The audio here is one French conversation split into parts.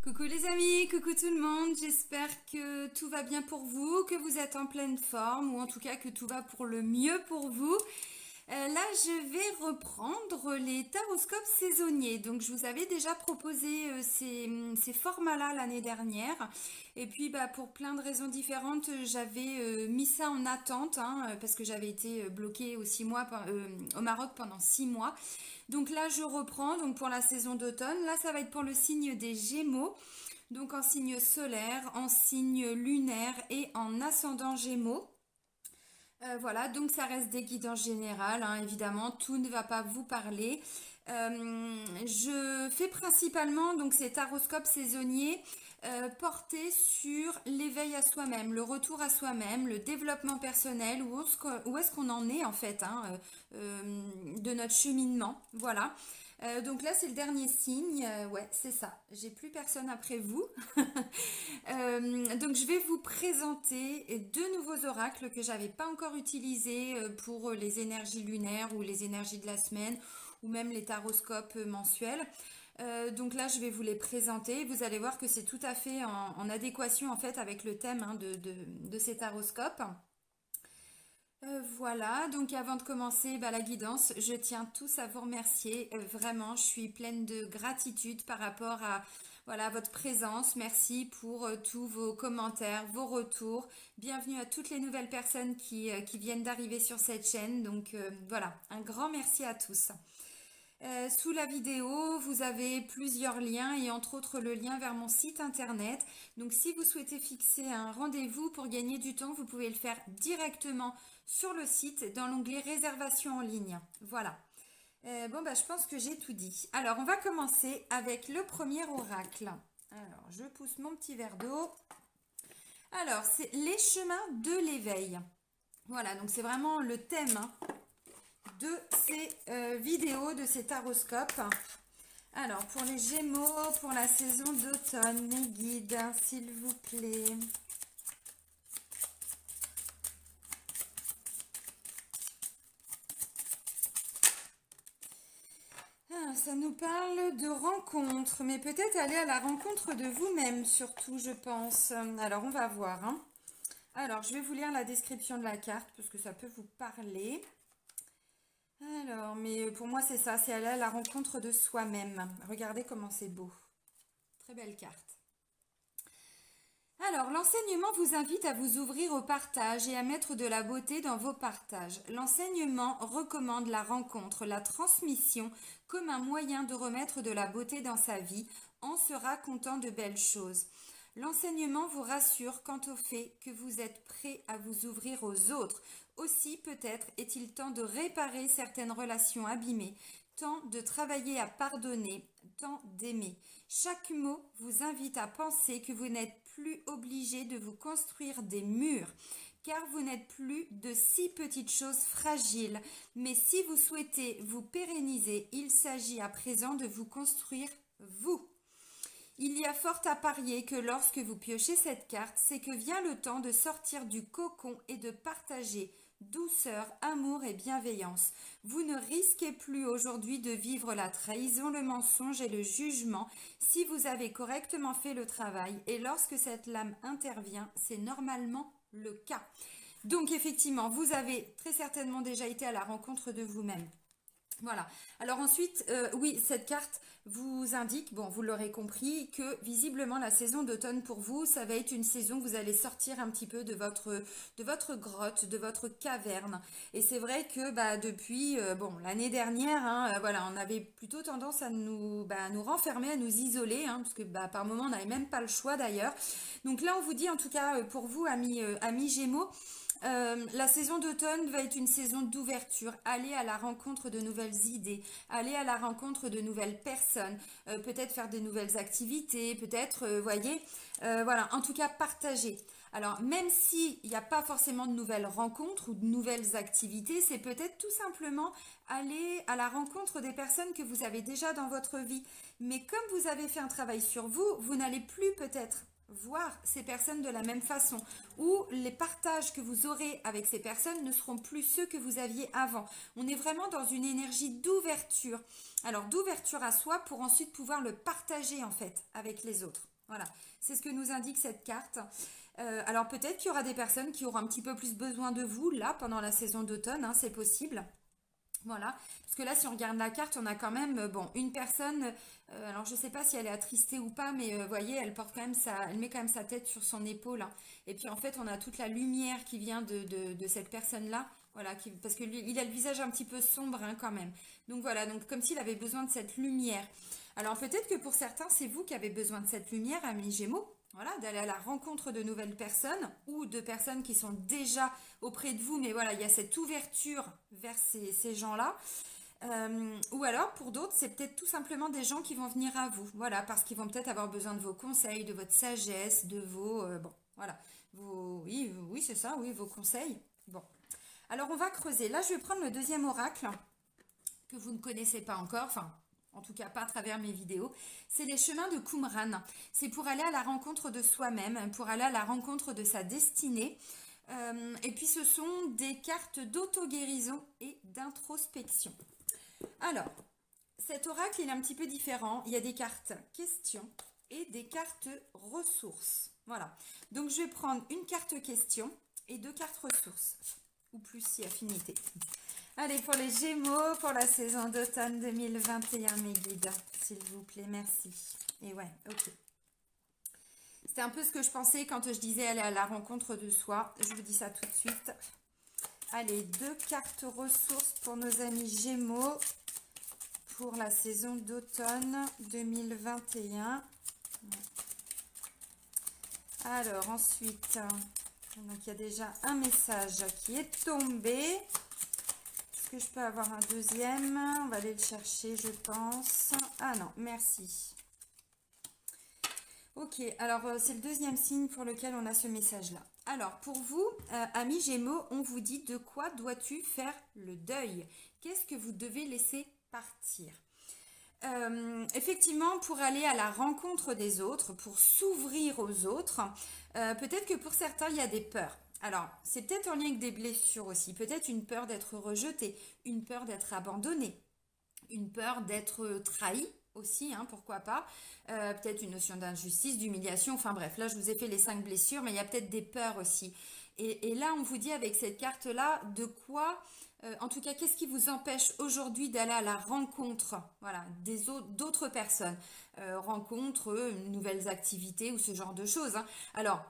Coucou les amis, coucou tout le monde, j'espère que tout va bien pour vous, que vous êtes en pleine forme ou en tout cas que tout va pour le mieux pour vous. Là, je vais reprendre les taroscopes saisonniers. Donc, je vous avais déjà proposé ces formats-là l'année dernière. Et puis, pour plein de raisons différentes, j'avais mis ça en attente parce que j'avais été bloquée au Maroc pendant 6 mois. Donc là, je reprends donc pour la saison d'automne. Là, ça va être pour le signe des Gémeaux. Donc en signe solaire, en signe lunaire et en ascendant Gémeaux. Voilà, donc ça reste des guides en général, évidemment, tout ne va pas vous parler. Je fais principalement donc ces taroscopes saisonniers portés sur l'éveil à soi-même, le retour à soi-même, le développement personnel, où est-ce qu'on en est en fait de notre cheminement. Voilà. Donc là, c'est le dernier signe. Ouais, c'est ça. J'ai plus personne après vous. Donc je vais vous présenter deux nouveaux oracles que j'avais pas encore utilisés pour les énergies lunaires ou les énergies de la semaine ou même les taroscopes mensuels. Donc là, je vais vous les présenter. Vous allez voir que c'est tout à fait en adéquation en fait avec le thème de ces taroscopes. Voilà, donc avant de commencer la guidance, je tiens tous à vous remercier. Vraiment, je suis pleine de gratitude par rapport à voilà, votre présence. Merci pour tous vos commentaires, vos retours. Bienvenue à toutes les nouvelles personnes qui viennent d'arriver sur cette chaîne. Donc voilà, un grand merci à tous. Sous la vidéo, vous avez plusieurs liens et entre autres le lien vers mon site internet. Donc si vous souhaitez fixer un rendez-vous pour gagner du temps, vous pouvez le faire directement sur le site dans l'onglet réservation en ligne. Voilà. Je pense que j'ai tout dit. Alors, on va commencer avec le premier oracle. Alors, je pousse mon petit verre d'eau. Alors, c'est les chemins de l'éveil. Voilà, donc c'est vraiment le thème de ces vidéos, de ces taroscopes. Alors, pour les Gémeaux, pour la saison d'automne, les guides, s'il vous plaît. Ah, ça nous parle de rencontre, mais peut-être aller à la rencontre de vous-même, surtout, je pense. Alors, on va voir. Alors, je vais vous lire la description de la carte, parce que ça peut vous parler. Alors, mais pour moi, c'est ça, c'est aller à la rencontre de soi-même. Regardez comment c'est beau. Très belle carte. Alors, l'enseignement vous invite à vous ouvrir au partage et à mettre de la beauté dans vos partages. L'enseignement recommande la rencontre, la transmission comme un moyen de remettre de la beauté dans sa vie en se racontant de belles choses. L'enseignement vous rassure quant au fait que vous êtes prêt à vous ouvrir aux autres. Aussi, peut-être est-il temps de réparer certaines relations abîmées, temps de travailler à pardonner, temps d'aimer. Chaque mot vous invite à penser que vous n'êtes plus obligé de vous construire des murs, car vous n'êtes plus de si petites choses fragiles. Mais si vous souhaitez vous pérenniser, il s'agit à présent de vous construire vous. Il y a fort à parier que lorsque vous piochez cette carte, c'est que vient le temps de sortir du cocon et de partager douceur, amour et bienveillance. Vous ne risquez plus aujourd'hui de vivre la trahison, le mensonge et le jugement si vous avez correctement fait le travail. Et lorsque cette lame intervient, c'est normalement le cas. Donc effectivement, vous avez très certainement déjà été à la rencontre de vous-même. Voilà. Alors ensuite, oui, cette carte vous indique, bon, vous l'aurez compris, que visiblement la saison d'automne pour vous, ça va être une saison où vous allez sortir un petit peu de votre grotte, de votre caverne. Et c'est vrai que depuis l'année dernière, voilà, on avait plutôt tendance à nous renfermer, à nous isoler, parce que par moment on n'avait même pas le choix d'ailleurs. Donc là, on vous dit en tout cas pour vous, amis Gémeaux. La saison d'automne va être une saison d'ouverture. Aller à la rencontre de nouvelles idées, aller à la rencontre de nouvelles personnes, peut-être faire de nouvelles activités, peut-être, voyez, voilà, en tout cas partager. Alors, même s'il n'y a pas forcément de nouvelles rencontres ou de nouvelles activités, c'est peut-être tout simplement aller à la rencontre des personnes que vous avez déjà dans votre vie. Mais comme vous avez fait un travail sur vous, vous n'allez plus peut-être voir ces personnes de la même façon, ou les partages que vous aurez avec ces personnes ne seront plus ceux que vous aviez avant. On est vraiment dans une énergie d'ouverture. Alors d'ouverture à soi pour ensuite pouvoir le partager en fait avec les autres. Voilà, c'est ce que nous indique cette carte. Alors peut-être qu'il y aura des personnes qui auront un petit peu plus besoin de vous là pendant la saison d'automne, hein, c'est possible. Voilà, parce que là, si on regarde la carte, on a quand même, bon, une personne, alors je ne sais pas si elle est attristée ou pas, mais vous voyez, elle porte quand même elle met quand même sa tête sur son épaule, hein. Et puis en fait, on a toute la lumière qui vient de cette personne-là, voilà, parce que lui, il a le visage un petit peu sombre, hein, quand même. Donc voilà, donc comme s'il avait besoin de cette lumière. Alors peut-être que pour certains, c'est vous qui avez besoin de cette lumière, amis Gémeaux. Voilà, d'aller à la rencontre de nouvelles personnes ou de personnes qui sont déjà auprès de vous, mais voilà, il y a cette ouverture vers ces gens-là. Ou alors, pour d'autres, c'est peut-être tout simplement des gens qui vont venir à vous, voilà, parce qu'ils vont peut-être avoir besoin de vos conseils, de votre sagesse, de vos, bon, voilà, oui, oui, c'est ça, oui, vos conseils. Bon, alors on va creuser. Là, je vais prendre le deuxième oracle que vous ne connaissez pas encore, enfin, en tout cas pas à travers mes vidéos, c'est les chemins de Qumran. C'est pour aller à la rencontre de soi-même, pour aller à la rencontre de sa destinée. Et puis ce sont des cartes d'auto-guérison et d'introspection. Alors, cet oracle, il est un petit peu différent. Il y a des cartes questions et des cartes ressources. Voilà. Donc, je vais prendre une carte question et deux cartes ressources. Ou plus si affinité. Allez, pour les Gémeaux, pour la saison d'automne 2021, mes guides, s'il vous plaît, merci. Et ouais, ok. C'était un peu ce que je pensais quand je disais aller à la rencontre de soi. Je vous dis ça tout de suite. Allez, deux cartes ressources pour nos amis Gémeaux pour la saison d'automne 2021. Alors, ensuite, donc il y a déjà un message qui est tombé. Est-ce que je peux avoir un deuxième? On va aller le chercher, je pense. Ah non, merci. Ok, alors c'est le deuxième signe pour lequel on a ce message-là. Alors, pour vous, amis Gémeaux, on vous dit de quoi dois-tu faire le deuil? Qu'est-ce que vous devez laisser partir? Effectivement, pour aller à la rencontre des autres, pour s'ouvrir aux autres, peut-être que pour certains, il y a des peurs. Alors, c'est peut-être en lien avec des blessures aussi, peut-être une peur d'être rejeté, une peur d'être abandonné, une peur d'être trahi aussi, hein, pourquoi pas, peut-être une notion d'injustice, d'humiliation, enfin bref, là je vous ai fait les 5 blessures, mais il y a peut-être des peurs aussi. Et là, on vous dit avec cette carte-là, de quoi, en tout cas, qu'est-ce qui vous empêche aujourd'hui d'aller à la rencontre, voilà, d'autres personnes, rencontres, nouvelles activités ou ce genre de choses, hein. Alors,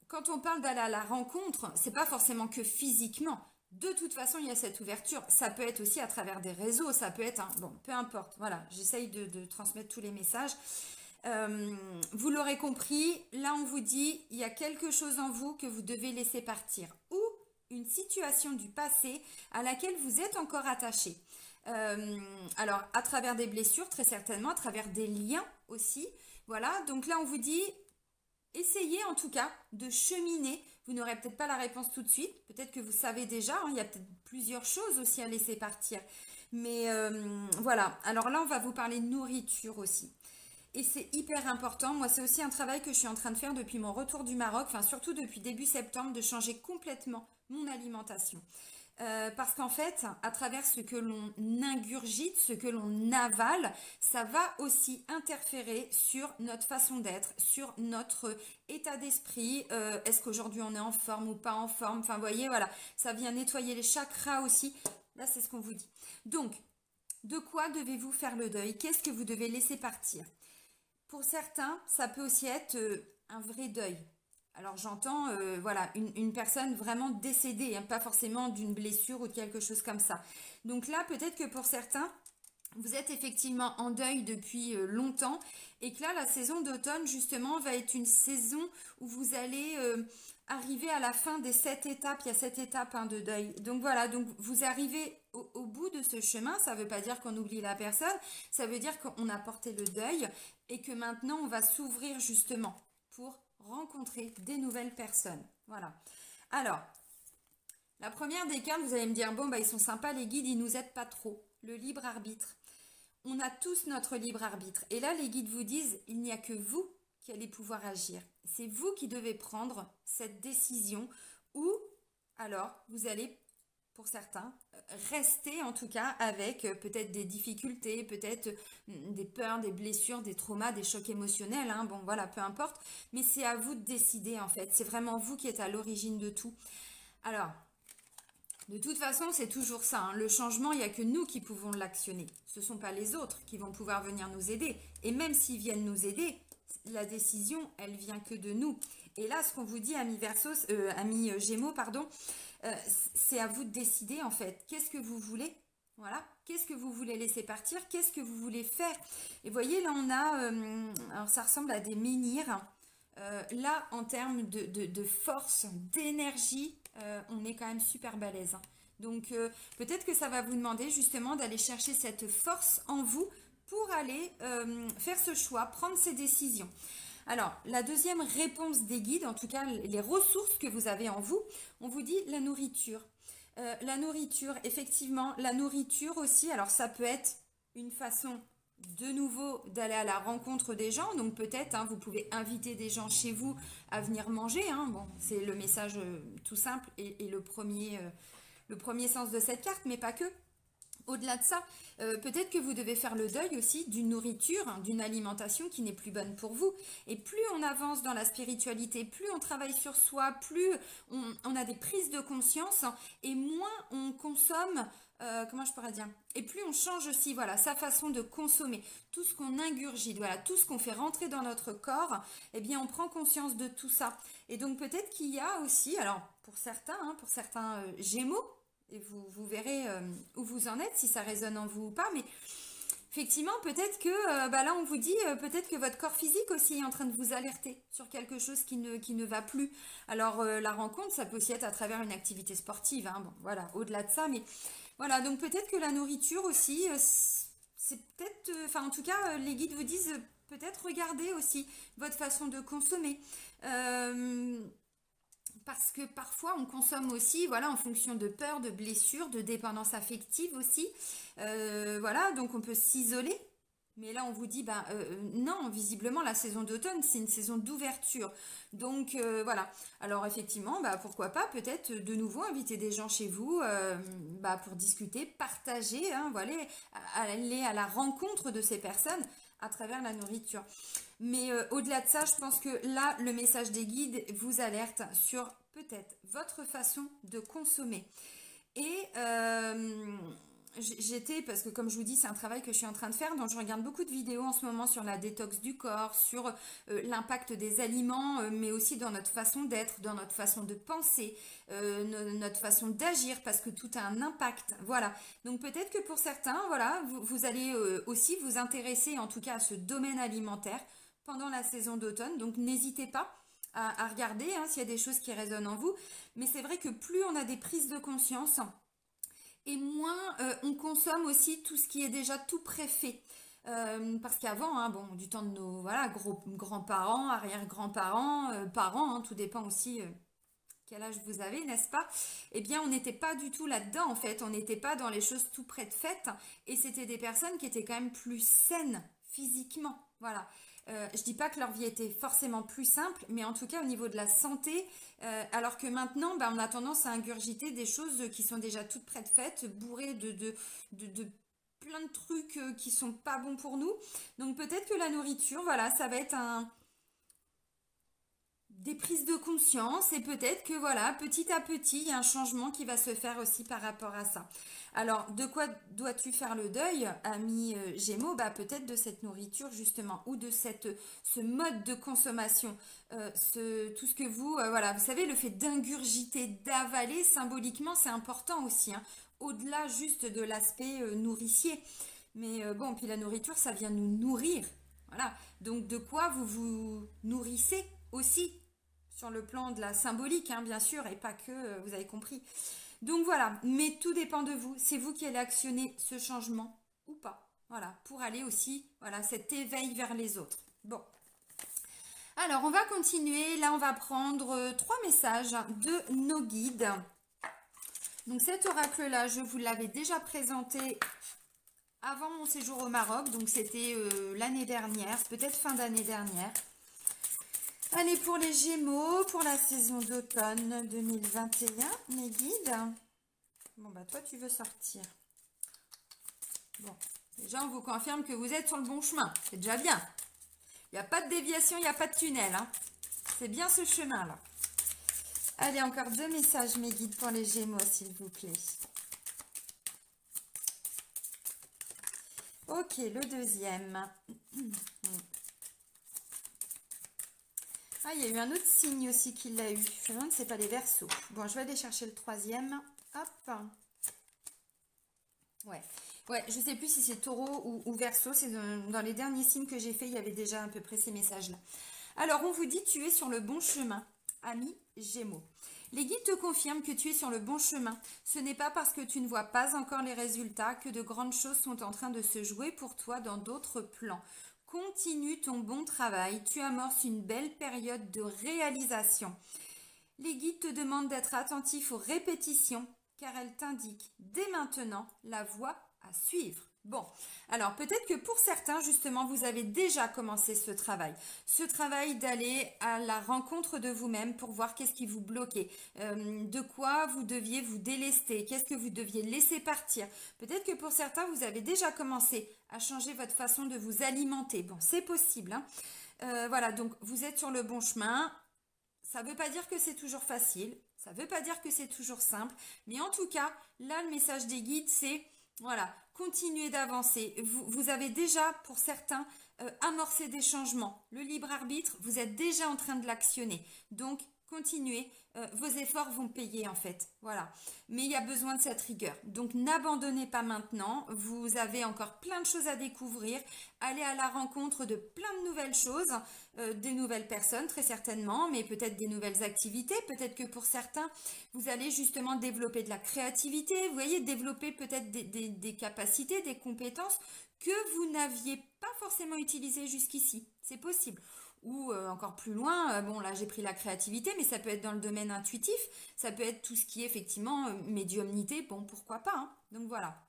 quand on parle d'aller à la rencontre, c'est pas forcément que physiquement. De toute façon, il y a cette ouverture. Ça peut être aussi à travers des réseaux, ça peut être, bon, peu importe. Voilà, j'essaye de transmettre tous les messages. Vous l'aurez compris, là on vous dit, il y a quelque chose en vous que vous devez laisser partir. Ou une situation du passé à laquelle vous êtes encore attaché. Alors, à travers des blessures, très certainement, à travers des liens aussi. Voilà, donc là on vous dit, essayez en tout cas de cheminer. Vous n'aurez peut-être pas la réponse tout de suite. Peut-être que vous savez déjà. Hein, il y a peut-être plusieurs choses aussi à laisser partir. Mais voilà. Alors là, on va vous parler de nourriture aussi. Et c'est hyper important. Moi, c'est aussi un travail que je suis en train de faire depuis mon retour du Maroc. Enfin, surtout depuis début septembre, de changer complètement mon alimentation. Parce qu'en fait, à travers ce que l'on ingurgite, ce que l'on avale, ça va aussi interférer sur notre façon d'être, sur notre état d'esprit. Est-ce qu'aujourd'hui on est en forme ou pas en forme? Enfin, vous voyez, voilà, ça vient nettoyer les chakras aussi. Là, c'est ce qu'on vous dit. Donc, de quoi devez-vous faire le deuil? Qu'est-ce que vous devez laisser partir? Pour certains, ça peut aussi être un vrai deuil. Alors j'entends, voilà, une personne vraiment décédée, hein, pas forcément d'une blessure ou de quelque chose comme ça. Donc là, peut-être que pour certains, vous êtes effectivement en deuil depuis longtemps et que là, la saison d'automne, justement, va être une saison où vous allez arriver à la fin des 7 étapes. Il y a 7 étapes, hein, de deuil. Donc voilà, donc vous arrivez au bout de ce chemin. Ça ne veut pas dire qu'on oublie la personne, ça veut dire qu'on a porté le deuil et que maintenant, on va s'ouvrir justement pour rencontrer des nouvelles personnes. Voilà. Alors, la première des cartes, vous allez me dire, bon, bah, ils sont sympas, les guides, ils nous aident pas trop. Le libre arbitre. On a tous notre libre arbitre. Et là, les guides vous disent, il n'y a que vous qui allez pouvoir agir. C'est vous qui devez prendre cette décision ou alors vous allez, pour certains, rester en tout cas avec peut-être des difficultés, peut-être des peurs, des blessures, des traumas, des chocs émotionnels, hein. Bon voilà, peu importe, mais c'est à vous de décider en fait, c'est vraiment vous qui êtes à l'origine de tout. Alors, de toute façon, c'est toujours ça, hein. Le changement, il n'y a que nous qui pouvons l'actionner. Ce ne sont pas les autres qui vont pouvoir venir nous aider. Et même s'ils viennent nous aider, la décision, elle vient que de nous. Et là, ce qu'on vous dit, amis Verseau, amis Gémeaux, pardon, c'est à vous de décider en fait. Qu'est-ce que vous voulez? Voilà. Qu'est-ce que vous voulez laisser partir? Qu'est-ce que vous voulez faire? Et voyez, là, on a, alors ça ressemble à des menhirs. Là, en termes de force, d'énergie, on est quand même super balèze, hein. Donc, peut-être que ça va vous demander justement d'aller chercher cette force en vous pour aller faire ce choix, prendre ces décisions. Alors, la deuxième réponse des guides, en tout cas les ressources que vous avez en vous, on vous dit la nourriture. La nourriture, effectivement, la nourriture aussi, alors ça peut être une façon de nouveau d'aller à la rencontre des gens, donc peut-être hein, vous pouvez inviter des gens chez vous à venir manger, hein. Bon, c'est le message tout simple et le premier sens de cette carte, mais pas que. Au-delà de ça, peut-être que vous devez faire le deuil aussi d'une nourriture, hein, d'une alimentation qui n'est plus bonne pour vous. Et plus on avance dans la spiritualité, plus on travaille sur soi, plus on a des prises de conscience hein, et moins on consomme, comment je pourrais dire, et plus on change aussi voilà, sa façon de consommer. Tout ce qu'on ingurgite, voilà, tout ce qu'on fait rentrer dans notre corps, eh bien on prend conscience de tout ça. Et donc peut-être qu'il y a aussi, alors pour certains Gémeaux, et vous verrez où vous en êtes, si ça résonne en vous ou pas. Mais effectivement, peut-être que là, on vous dit peut-être que votre corps physique aussi est en train de vous alerter sur quelque chose qui ne va plus. Alors, la rencontre, ça peut aussi être à travers une activité sportive. Hein. Bon, voilà, au-delà de ça. Mais voilà, donc peut-être que la nourriture aussi, c'est peut-être... Enfin, en tout cas, les guides vous disent peut-être regarder aussi votre façon de consommer. Parce que parfois on consomme aussi, voilà, en fonction de peur, de blessures, de dépendance affective aussi. Voilà, donc on peut s'isoler. Mais là, on vous dit, non, visiblement, la saison d'automne, c'est une saison d'ouverture. Donc, voilà. Alors, effectivement, pourquoi pas, peut-être de nouveau inviter des gens chez vous pour discuter, partager, hein, voilà, aller à la rencontre de ces personnes à travers la nourriture. Mais au-delà de ça, je pense que là, le message des guides vous alerte sur peut-être votre façon de consommer. Et j'étais, parce que comme je vous dis, c'est un travail que je suis en train de faire, donc je regarde beaucoup de vidéos en ce moment sur la détox du corps, sur l'impact des aliments, mais aussi dans notre façon d'être, dans notre façon de penser, notre façon d'agir, parce que tout a un impact. Voilà. Donc peut-être que pour certains, voilà, vous allez aussi vous intéresser en tout cas à ce domaine alimentaire pendant la saison d'automne. Donc n'hésitez pas à regarder hein, s'il y a des choses qui résonnent en vous. Mais c'est vrai que plus on a des prises de conscience, et moins on consomme aussi tout ce qui est déjà tout préfet. Parce qu'avant, hein, bon, du temps de nos voilà, grands-parents, arrière-grands-parents, parents, hein, tout dépend aussi quel âge vous avez, n'est-ce pas? Eh bien, on n'était pas du tout là-dedans, en fait. On n'était pas dans les choses tout près de faites. Et c'était des personnes qui étaient quand même plus saines physiquement. Voilà. Je dis pas que leur vie était forcément plus simple, mais en tout cas au niveau de la santé, alors que maintenant, on a tendance à ingurgiter des choses qui sont déjà toutes prêtes faites, bourrées de plein de trucs qui sont pas bons pour nous. Donc peut-être que la nourriture, voilà, ça va être des prises de conscience et peut-être que voilà, petit à petit, il y a un changement qui va se faire aussi par rapport à ça. Alors, de quoi dois-tu faire le deuil, ami Gémeaux? Peut-être de cette nourriture justement ou de ce mode de consommation, tout ce que voilà, vous savez, le fait d'ingurgiter, d'avaler, symboliquement, c'est important aussi, hein, au-delà juste de l'aspect nourricier. Mais bon, puis la nourriture, ça vient nous nourrir. Voilà, donc de quoi vous vous nourrissez aussi sur le plan de la symbolique, hein, bien sûr, et pas que, vous avez compris. Donc voilà, mais tout dépend de vous. C'est vous qui allez actionner ce changement ou pas. Voilà, pour aller aussi, voilà, cet éveil vers les autres. Bon. Alors, on va continuer. Là, on va prendre 3 messages de nos guides. Donc, cet oracle-là, je vous l'avais déjà présenté avant mon séjour au Maroc. Donc, c'était l'année dernière, peut-être fin d'année dernière. Allez, pour les Gémeaux, pour la saison d'automne 2021, mes guides. Bon, bah toi, tu veux sortir. Bon, déjà, on vous confirme que vous êtes sur le bon chemin. C'est déjà bien. Il n'y a pas de déviation, il n'y a pas de tunnel. Hein. C'est bien ce chemin-là. Allez, encore 2 messages, mes guides, pour les Gémeaux, s'il vous plaît. Ok, le deuxième. Ah, il y a eu un autre signe aussi qui l'a eu. Je me demande si c'est pas les Verseaux. Bon, je vais aller chercher le troisième. Hop. Ouais. Ouais, je sais plus si c'est Taureau ou Verseau. C'est dans les derniers signes que j'ai fait, il y avait déjà à peu près ces messages-là. Alors, on vous dit, tu es sur le bon chemin, ami Gémeaux. Les guides te confirment que tu es sur le bon chemin. Ce n'est pas parce que tu ne vois pas encore les résultats que de grandes choses sont en train de se jouer pour toi dans d'autres plans. Continue ton bon travail, tu amorces une belle période de réalisation. Les guides te demandent d'être attentif aux répétitions car elles t'indiquent dès maintenant la voie à suivre. Bon, alors peut-être que pour certains, justement, vous avez déjà commencé ce travail d'aller à la rencontre de vous-même pour voir qu'est-ce qui vous bloquait, de quoi vous deviez vous délester, qu'est-ce que vous deviez laisser partir. Peut-être que pour certains, vous avez déjà commencé à changer votre façon de vous alimenter. Bon, c'est possible, hein. Voilà, donc vous êtes sur le bon chemin. Ça ne veut pas dire que c'est toujours facile, ça ne veut pas dire que c'est toujours simple, mais en tout cas, là, le message des guides, c'est, voilà, continuez d'avancer. Vous avez déjà, pour certains, amorcé des changements. Le libre arbitre, vous êtes déjà en train de l'actionner. Donc, continuez. Vos efforts vont payer, en fait. Voilà. Mais il y a besoin de cette rigueur. Donc, n'abandonnez pas maintenant. Vous avez encore plein de choses à découvrir. Allez à la rencontre de plein de nouvelles choses, des nouvelles personnes, très certainement, mais peut-être des nouvelles activités. Peut-être que pour certains, vous allez justement développer de la créativité. Vous voyez, développer peut-être des capacités, des compétences que vous n'aviez pas forcément utilisées jusqu'ici. C'est possible. Ou encore plus loin, bon là j'ai pris la créativité, mais ça peut être dans le domaine intuitif, ça peut être tout ce qui est effectivement médiumnité, bon pourquoi pas, hein. Donc voilà.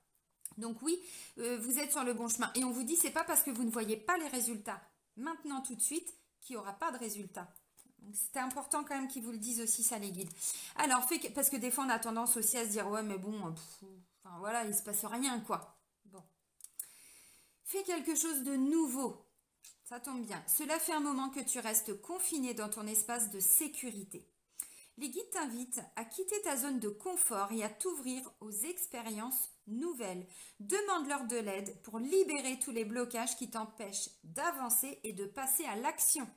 Donc oui, vous êtes sur le bon chemin. Et on vous dit, c'est pas parce que vous ne voyez pas les résultats maintenant tout de suite qu'il n'y aura pas de résultats. Donc c'était important quand même qu'ils vous le disent aussi, ça les guide. Alors, parce que des fois on a tendance aussi à se dire, ouais mais bon, enfin voilà, il se passe rien quoi. Bon. Fais quelque chose de nouveau. Ça tombe bien. Cela fait un moment que tu restes confiné dans ton espace de sécurité. Les guides t'invitent à quitter ta zone de confort et à t'ouvrir aux expériences nouvelles. Demande-leur de l'aide pour libérer tous les blocages qui t'empêchent d'avancer et de passer à l'action.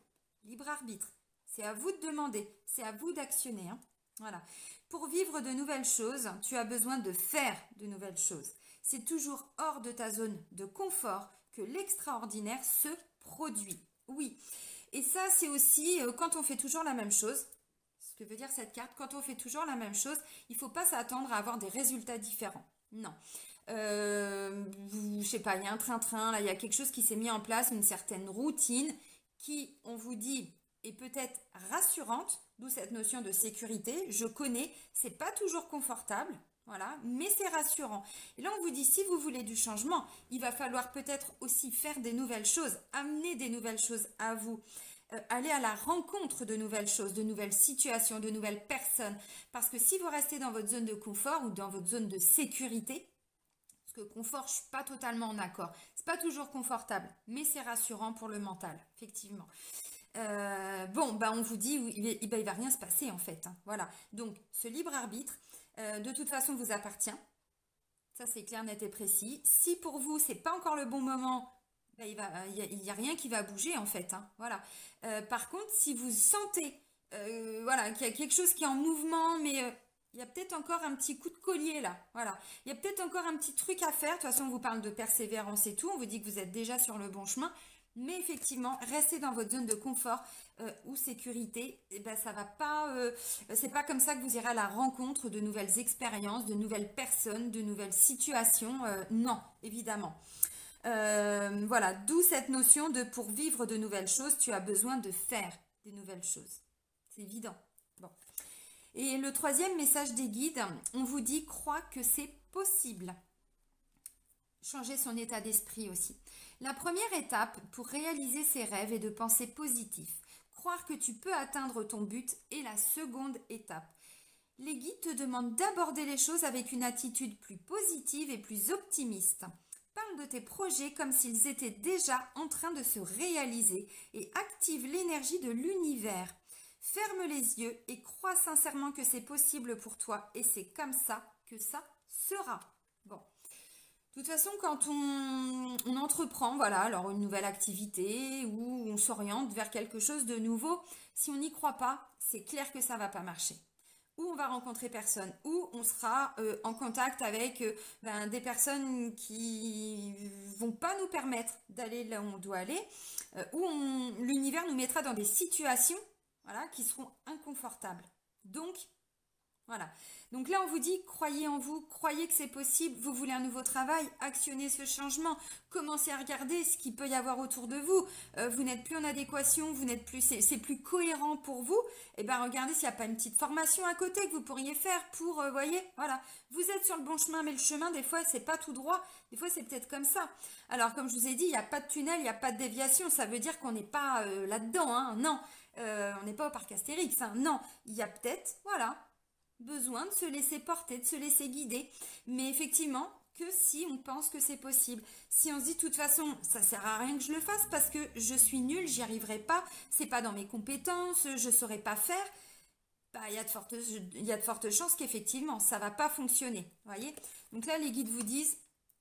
Libre arbitre. C'est à vous de demander, c'est à vous d'actionner, hein. Voilà. Pour vivre de nouvelles choses, tu as besoin de faire de nouvelles choses. C'est toujours hors de ta zone de confort que l'extraordinaire se produit. Oui. Et ça, c'est aussi quand on fait toujours la même chose. Ce que veut dire cette carte, quand on fait toujours la même chose, il ne faut pas s'attendre à avoir des résultats différents. Non. Je sais pas, il y a un train-train, là, il y a quelque chose qui s'est mis en place, une certaine routine qui, on vous dit, est peut-être rassurante, d'où cette notion de sécurité. Je connais, c'est pas toujours confortable, voilà, mais c'est rassurant. Et là, on vous dit, si vous voulez du changement, il va falloir peut-être aussi faire des nouvelles choses, amener des nouvelles choses à vous. Aller à la rencontre de nouvelles choses, de nouvelles situations, de nouvelles personnes. Parce que si vous restez dans votre zone de confort ou dans votre zone de sécurité, parce que confort, je ne suis pas totalement en accord. C'est pas toujours confortable, mais c'est rassurant pour le mental, effectivement. Bon, bah on vous dit, il va rien se passer en fait, hein. Voilà. Donc, ce libre arbitre, de toute façon, vous appartient. Ça, c'est clair, net et précis. Si pour vous, c'est pas encore le bon moment, ben, il y a rien qui va bouger en fait, hein. Voilà. Par contre, si vous sentez voilà, qu'il y a quelque chose qui est en mouvement, mais il y a peut-être encore un petit coup de collier là. Voilà. Il y a peut-être encore un petit truc à faire. De toute façon, on vous parle de persévérance et tout. On vous dit que vous êtes déjà sur le bon chemin. Mais effectivement, restez dans votre zone de confort ou sécurité. Et ben, ça va pas. C'est pas comme ça que vous irez à la rencontre de nouvelles expériences, de nouvelles personnes, de nouvelles situations. Non, évidemment. Voilà, d'où cette notion de pour vivre de nouvelles choses, tu as besoin de faire des nouvelles choses. C'est évident. Bon. Et le troisième message des guides, on vous dit crois que c'est possible. Changer son état d'esprit aussi. La première étape pour réaliser ses rêves est de penser positif. croire que tu peux atteindre ton but est la seconde étape. Les guides te demandent d'aborder les choses avec une attitude plus positive et plus optimiste. Parle de tes projets comme s'ils étaient déjà en train de se réaliser et active l'énergie de l'univers. Ferme les yeux et crois sincèrement que c'est possible pour toi et c'est comme ça que ça sera. Bon. De toute façon, quand on entreprend, voilà, alors une nouvelle activité ou on s'oriente vers quelque chose de nouveau, si on n'y croit pas, c'est clair que ça va pas marcher. Ou on va rencontrer personne, ou on sera en contact avec des personnes qui vont pas nous permettre d'aller là où on doit aller, ou l'univers nous mettra dans des situations, voilà, qui seront inconfortables. Donc, voilà. Donc là, on vous dit, croyez en vous, croyez que c'est possible, vous voulez un nouveau travail, actionnez ce changement, commencez à regarder ce qu'il peut y avoir autour de vous. Vous n'êtes plus en adéquation, vous n'êtes plus, c'est plus cohérent pour vous. Eh bien, regardez s'il n'y a pas une petite formation à côté que vous pourriez faire pour, voyez, voilà. Vous êtes sur le bon chemin, mais le chemin, des fois, c'est pas tout droit. Des fois, c'est peut-être comme ça. Alors, comme je vous ai dit, il n'y a pas de tunnel, il n'y a pas de déviation. Ça veut dire qu'on n'est pas là-dedans, hein. Non, on n'est pas au parc Astérix, hein. Non, il y a peut-être, voilà, besoin de se laisser porter, de se laisser guider. Mais effectivement, que si on pense que c'est possible. Si on se dit de toute façon, ça sert à rien que je le fasse parce que je suis nulle, j'y arriverai pas, c'est pas dans mes compétences, je saurais pas faire, bah, il y a de fortes chances qu'effectivement, ça va pas fonctionner. Voyez? Donc là, les guides vous disent,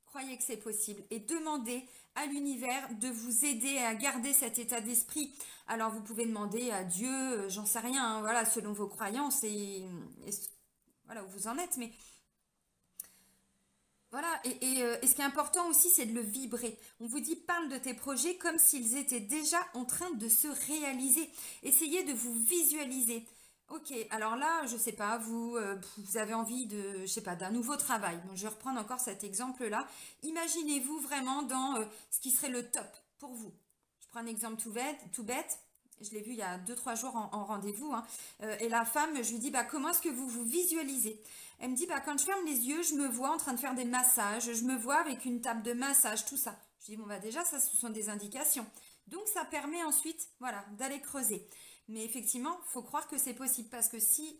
croyez que c'est possible et demandez à l'univers de vous aider à garder cet état d'esprit. Alors vous pouvez demander à Dieu, j'en sais rien, hein, voilà, selon vos croyances et voilà où vous en êtes, mais voilà, et ce qui est important aussi, c'est de le vibrer. On vous dit, parle de tes projets comme s'ils étaient déjà en train de se réaliser. Essayez de vous visualiser. Ok, alors là, je sais pas, vous avez envie de, je sais pas, d'un nouveau travail. Bon, je vais reprendre encore cet exemple-là. Imaginez-vous vraiment dans ce qui serait le top pour vous. Je prends un exemple tout bête. Je l'ai vu il y a 2-3 jours en rendez-vous, hein. Et la femme, je lui dis, bah, comment est-ce que vous vous visualisez? Elle me dit, bah, quand je ferme les yeux, je me vois en train de faire des massages, je me vois avec une table de massage, tout ça. Je dis, bon, bah, déjà, ça, ce sont des indications. Donc, ça permet ensuite, voilà, d'aller creuser. Mais effectivement, il faut croire que c'est possible parce que si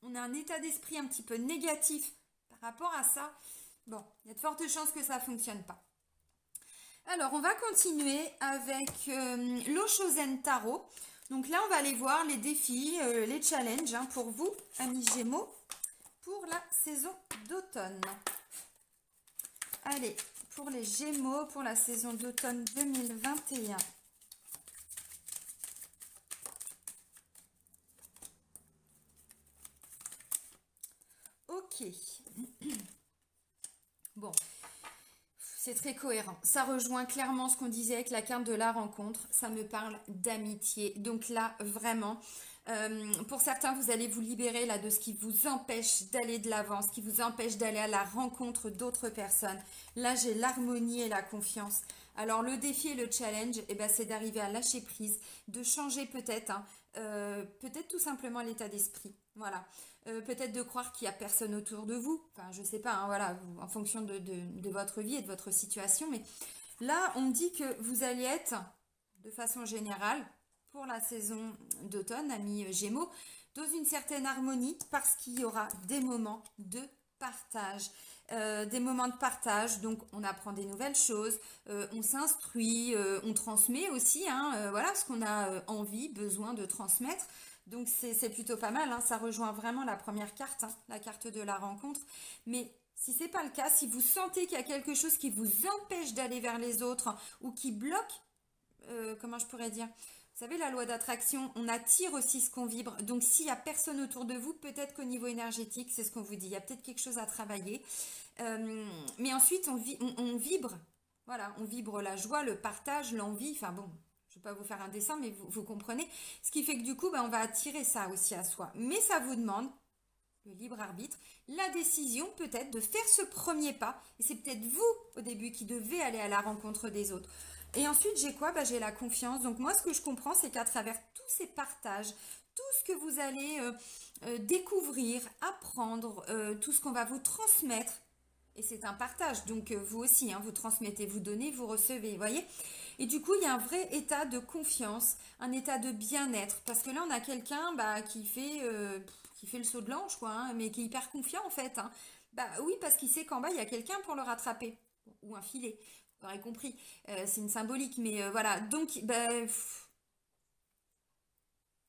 on a un état d'esprit un petit peu négatif par rapport à ça, bon, il y a de fortes chances que ça ne fonctionne pas. Alors, on va continuer avec l'Oshozen Tarot. Donc là, on va aller voir les défis, les challenges hein, pour vous, amis Gémeaux, pour la saison d'automne. Allez, pour les Gémeaux, pour la saison d'automne 2021. Ok. Bon. C'est très cohérent. Ça rejoint clairement ce qu'on disait avec la carte de la rencontre. Ça me parle d'amitié. Donc là, vraiment, pour certains, vous allez vous libérer là de ce qui vous empêche d'aller de l'avant, ce qui vous empêche d'aller à la rencontre d'autres personnes. Là, j'ai l'harmonie et la confiance. Alors, le défi et le challenge, eh ben, c'est d'arriver à lâcher prise, de changer peut-être, hein, peut-être tout simplement l'état d'esprit. Voilà. Peut-être de croire qu'il n'y a personne autour de vous. Enfin, je ne sais pas, hein, voilà, en fonction de votre vie et de votre situation. Mais là, on me dit que vous allez être, de façon générale, pour la saison d'automne, amis Gémeaux, dans une certaine harmonie parce qu'il y aura des moments de partage. Des moments de partage, donc on apprend des nouvelles choses, on s'instruit, on transmet aussi, hein, voilà, ce qu'on a envie, besoin de transmettre. Donc c'est plutôt pas mal, hein, ça rejoint vraiment la première carte, hein, la carte de la rencontre. Mais si c'est pas le cas, si vous sentez qu'il y a quelque chose qui vous empêche d'aller vers les autres ou qui bloque, comment je pourrais dire? Vous savez, la loi d'attraction, on attire aussi ce qu'on vibre. Donc, s'il n'y a personne autour de vous, peut-être qu'au niveau énergétique, c'est ce qu'on vous dit. Il y a peut-être quelque chose à travailler. Mais ensuite, on vibre. Voilà, on vibre la joie, le partage, l'envie. Enfin bon, je ne vais pas vous faire un dessin, mais vous comprenez. Ce qui fait que du coup, on va attirer ça aussi à soi. Mais ça vous demande le libre arbitre, la décision peut-être de faire ce premier pas. Et c'est peut-être vous, au début, qui devez aller à la rencontre des autres. Et ensuite, j'ai quoi? J'ai la confiance. Donc moi, ce que je comprends, c'est qu'à travers tous ces partages, tout ce que vous allez découvrir, apprendre, tout ce qu'on va vous transmettre, et c'est un partage, donc vous aussi, hein, vous transmettez, vous donnez, vous recevez, vous voyez? Et du coup, il y a un vrai état de confiance, un état de bien-être. Parce que là, on a quelqu'un qui fait le saut de l'ange, quoi, hein, mais qui est hyper confiant en fait, hein. Bah oui, parce qu'il sait qu'en bas, il y a quelqu'un pour le rattraper. Ou un filet, vous aurez compris. C'est une symbolique, mais voilà. Donc, bah,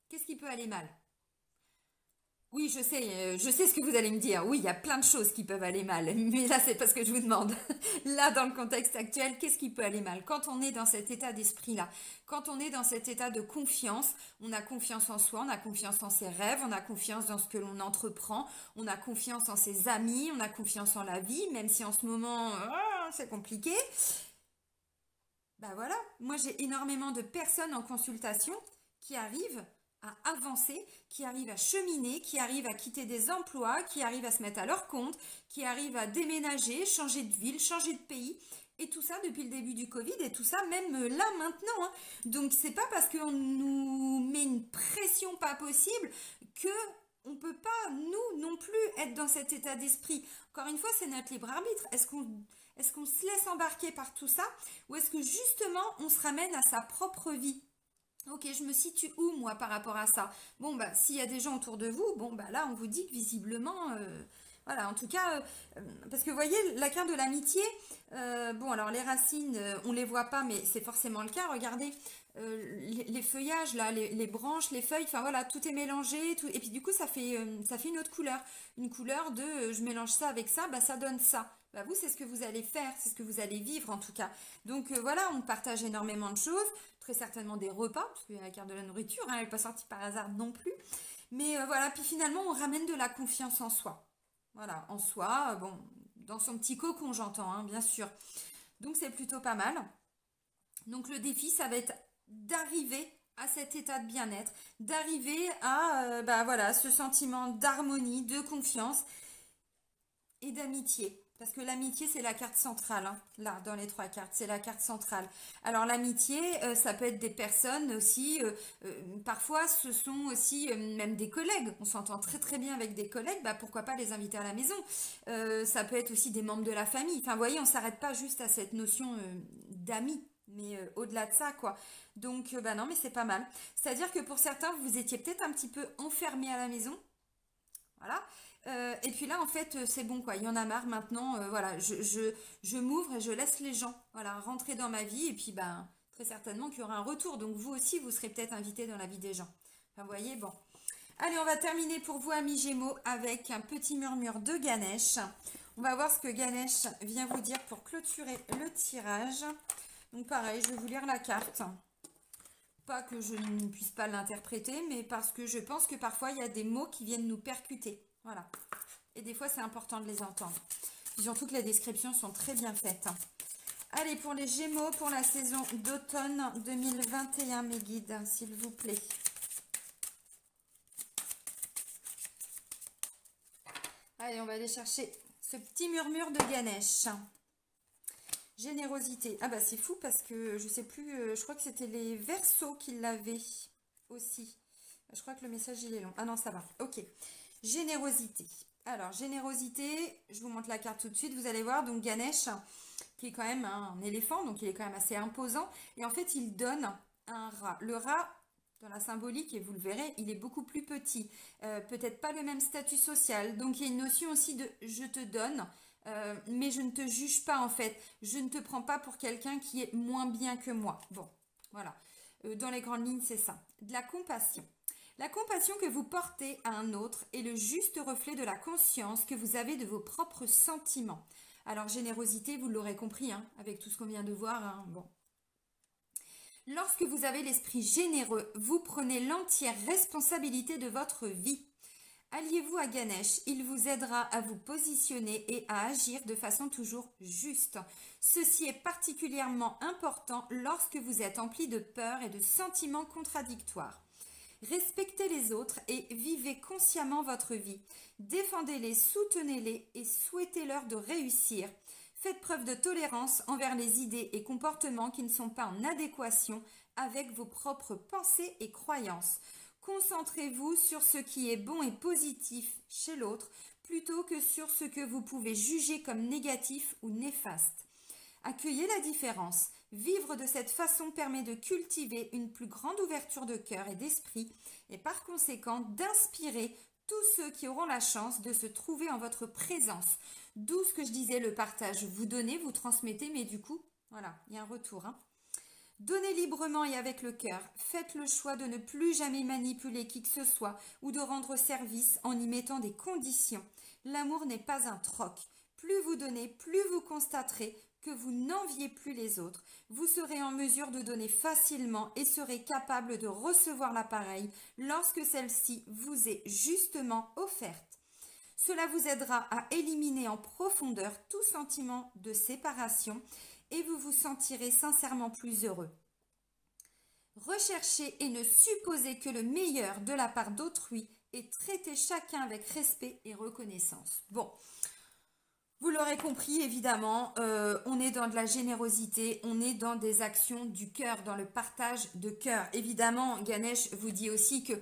qu'est-ce qui peut aller mal? Oui, je sais ce que vous allez me dire. Oui, il y a plein de choses qui peuvent aller mal, mais là, c'est pas ce que je vous demande. Là, dans le contexte actuel, qu'est-ce qui peut aller mal? Quand on est dans cet état d'esprit-là, quand on est dans cet état de confiance, on a confiance en soi, on a confiance en ses rêves, on a confiance dans ce que l'on entreprend, on a confiance en ses amis, on a confiance en la vie, même si en ce moment, c'est compliqué. Bah voilà, moi j'ai énormément de personnes en consultation qui arrivent à avancer, qui arrivent à cheminer, qui arrivent à quitter des emplois, qui arrivent à se mettre à leur compte, qui arrivent à déménager, changer de ville, changer de pays. Et tout ça depuis le début du Covid et tout ça même là maintenant, hein. Donc c'est pas parce qu'on nous met une pression pas possible que on peut pas, nous non plus, être dans cet état d'esprit. Encore une fois, c'est notre libre arbitre. Est-ce qu'on se laisse embarquer par tout ça ou est-ce que justement on se ramène à sa propre vie? Ok, je me situe où moi par rapport à ça? Bon, bah, s'il y a des gens autour de vous, bon, bah là, on vous dit que visiblement, voilà, en tout cas, parce que vous voyez, la carte de l'amitié, bon, alors les racines, on les voit pas, mais c'est forcément le cas. Regardez, les feuillages, là, les branches, les feuilles, enfin voilà, tout est mélangé, tout, et puis du coup, ça fait une couleur de, je mélange ça avec ça, bah ça donne ça. Bah vous, c'est ce que vous allez faire, c'est ce que vous allez vivre en tout cas. Donc voilà, on partage énormément de choses, très certainement des repas, parce qu'il y a la carte de la nourriture, hein, elle n'est pas sortie par hasard non plus. Mais voilà, puis finalement, on ramène de la confiance en soi. Voilà, en soi, bon, dans son petit cocon, j'entends, hein, bien sûr. Donc c'est plutôt pas mal. Donc le défi, ça va être d'arriver à cet état de bien-être, d'arriver à bah, voilà, ce sentiment d'harmonie, de confiance et d'amitié. Parce que l'amitié, c'est la carte centrale, hein, là, dans les trois cartes, c'est la carte centrale. Alors l'amitié, ça peut être des personnes aussi, parfois ce sont aussi même des collègues. On s'entend très très bien avec des collègues, bah, pourquoi pas les inviter à la maison. Ça peut être aussi des membres de la famille. Enfin, vous voyez, on ne s'arrête pas juste à cette notion d'amis, mais au-delà de ça, quoi. Donc, bah non, mais c'est pas mal. C'est-à-dire que pour certains, vous étiez peut-être un petit peu enfermés à la maison. Voilà. Et puis là, en fait, c'est bon, quoi. Il y en a marre maintenant. Voilà, je m'ouvre et je laisse les gens, voilà, rentrer dans ma vie. Et puis, ben, très certainement qu'il y aura un retour. Donc, vous aussi, vous serez peut-être invité dans la vie des gens. Enfin, vous voyez, bon. Allez, on va terminer pour vous, amis Gémeaux, avec un petit murmure de Ganesh. On va voir ce que Ganesh vient vous dire pour clôturer le tirage. Donc, pareil, je vais vous lire la carte. Pas que je ne puisse pas l'interpréter, mais parce que je pense que parfois, il y a des mots qui viennent nous percuter. Voilà. Et des fois, c'est important de les entendre. Surtout que les descriptions sont très bien faites. Allez, pour les Gémeaux, pour la saison d'automne 2021, mes guides, s'il vous plaît. Allez, on va aller chercher ce petit murmure de Ganesh. Générosité. Ah bah c'est fou parce que je sais plus, je crois que c'était les Verseaux qui l'avaient aussi. Je crois que le message il est long. Ah non, ça va. Ok. Générosité. Alors, générosité, je vous montre la carte tout de suite. Vous allez voir, donc Ganesh, qui est quand même un éléphant, donc il est quand même assez imposant. Et en fait, il donne un rat. Le rat, dans la symbolique, et vous le verrez, il est beaucoup plus petit. Peut-être pas le même statut social. Donc, il y a une notion aussi de je te donne. Mais je ne te juge pas en fait. Je ne te prends pas pour quelqu'un qui est moins bien que moi. Bon, voilà. Dans les grandes lignes, c'est ça. De la compassion. La compassion que vous portez à un autre est le juste reflet de la conscience que vous avez de vos propres sentiments. Alors, générosité, vous l'aurez compris, hein, avec tout ce qu'on vient de voir. Hein, bon. Lorsque vous avez l'esprit généreux, vous prenez l'entière responsabilité de votre vie. Alliez-vous à Ganesh, il vous aidera à vous positionner et à agir de façon toujours juste. Ceci est particulièrement important lorsque vous êtes empli de peur et de sentiments contradictoires. Respectez les autres et vivez consciemment votre vie. Défendez-les, soutenez-les et souhaitez-leur de réussir. Faites preuve de tolérance envers les idées et comportements qui ne sont pas en adéquation avec vos propres pensées et croyances. Concentrez-vous sur ce qui est bon et positif chez l'autre plutôt que sur ce que vous pouvez juger comme négatif ou néfaste. Accueillez la différence. Vivre de cette façon permet de cultiver une plus grande ouverture de cœur et d'esprit et par conséquent d'inspirer tous ceux qui auront la chance de se trouver en votre présence. D'où ce que je disais, le partage. Vous donnez, vous transmettez, mais du coup, voilà, il y a un retour. Donnez librement et avec le cœur. Faites le choix de ne plus jamais manipuler qui que ce soit ou de rendre service en y mettant des conditions. L'amour n'est pas un troc. Plus vous donnez, plus vous constaterez que vous n'enviez plus les autres. Vous serez en mesure de donner facilement et serez capable de recevoir l'appareil lorsque celle-ci vous est justement offerte. Cela vous aidera à éliminer en profondeur tout sentiment de séparation et vous vous sentirez sincèrement plus heureux. Recherchez et ne supposez que le meilleur de la part d'autrui et traitez chacun avec respect et reconnaissance. Bon, vous l'aurez compris, évidemment, on est dans de la générosité, on est dans des actions du cœur, dans le partage de cœur. Évidemment, Ganesh vous dit aussi que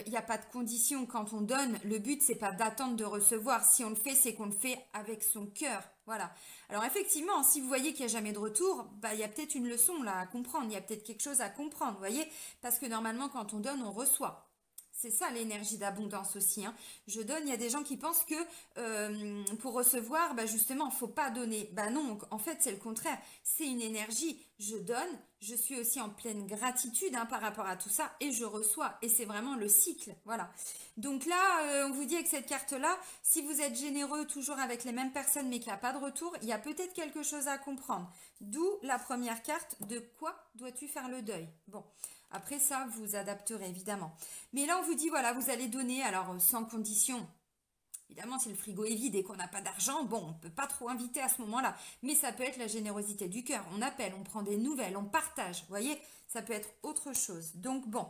il n'y a pas de condition quand on donne. Le but, c'est pas d'attendre de recevoir. Si on le fait, c'est qu'on le fait avec son cœur. Voilà. Alors effectivement, si vous voyez qu'il n'y a jamais de retour, bah, il y a peut-être une leçon là à comprendre. Il y a peut-être quelque chose à comprendre, vous voyez. Parce que normalement, quand on donne, on reçoit. C'est ça l'énergie d'abondance aussi. Je donne, il y a des gens qui pensent que pour recevoir, bah justement, il ne faut pas donner. Bah non, en fait, c'est le contraire. C'est une énergie. Je donne, je suis aussi en pleine gratitude par rapport à tout ça et je reçois. Et c'est vraiment le cycle. Voilà. Donc là, on vous dit avec cette carte-là, si vous êtes généreux toujours avec les mêmes personnes mais qu'il n'y a pas de retour, il y a peut-être quelque chose à comprendre. D'où la première carte, de quoi dois-tu faire le deuil? Bon. Après ça, vous adapterez évidemment. Mais là, on vous dit, voilà, vous allez donner, alors sans condition. Évidemment, si le frigo est vide et qu'on n'a pas d'argent, bon, on ne peut pas trop inviter à ce moment-là. Mais ça peut être la générosité du cœur. On appelle, on prend des nouvelles, on partage. Vous voyez, ça peut être autre chose. Donc bon.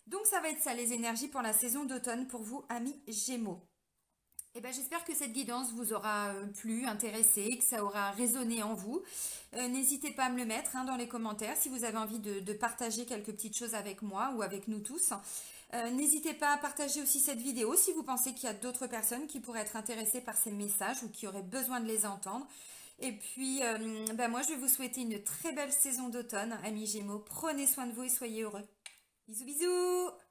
Donc ça va être ça, les énergies pour la saison d'automne pour vous, amis Gémeaux. Eh ben, j'espère que cette guidance vous aura plu, intéressé, que ça aura résonné en vous. N'hésitez pas à me le mettre dans les commentaires si vous avez envie de partager quelques petites choses avec moi ou avec nous tous. N'hésitez pas à partager aussi cette vidéo si vous pensez qu'il y a d'autres personnes qui pourraient être intéressées par ces messages ou qui auraient besoin de les entendre. Et puis, moi, je vais vous souhaiter une très belle saison d'automne, amis Gémeaux. Prenez soin de vous et soyez heureux. Bisous, bisous!